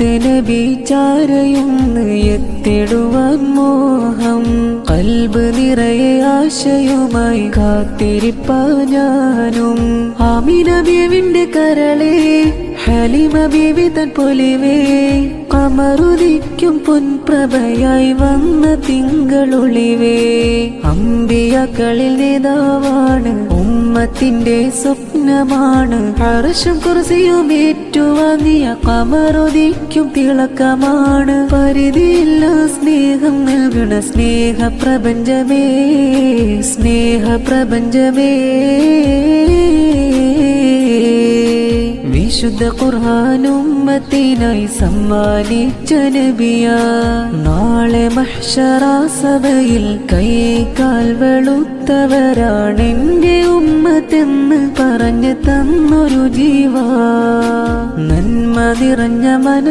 മുത്തുനബി ചാരയൊന്ന് എത്തിടുവാൻ മോഹം ഖൽബ് നിറയെ ആശയുമായി കാത്തിരിപ്പാ ഞാനും ആമിന ബീവിന്റെ കരളേ ഹലീമ ബീവി തൻ പൊലിവേ കമറുദിക്കും പൊൻപ്രഭയായി വന്ന തിങ്കളൊളിവേ അമ്പിയാക്കളിൽ നേതാവാണ് ഉമ്മത്തിന്റെ സ്വപ്നമാണ് അർശും കുർസിയും ഏറ്റുവാങ്ങിയ കമറുദിക്കും തിളക്കമാണ് പരിധിയില്ല സ്നേഹം നൽകണ സ്നേഹപ്രപഞ്ചമേ സ്നേഹപ്രപഞ്ചമേ വിശുദ്ധ ഖുർആൻ ഉമ്മത്തിനായി സമ്മാനിച്ച നബിയാ നാളെ മഹ്ശറ സഭയിൽ കൈകാൽ വെളുത്തവരാണെന്റെ ഉമ്മത്തെന്ന് പറഞ്ഞു തന്നൊരു ജീവാ നന്മ നിറഞ്ഞ മനസ്സ്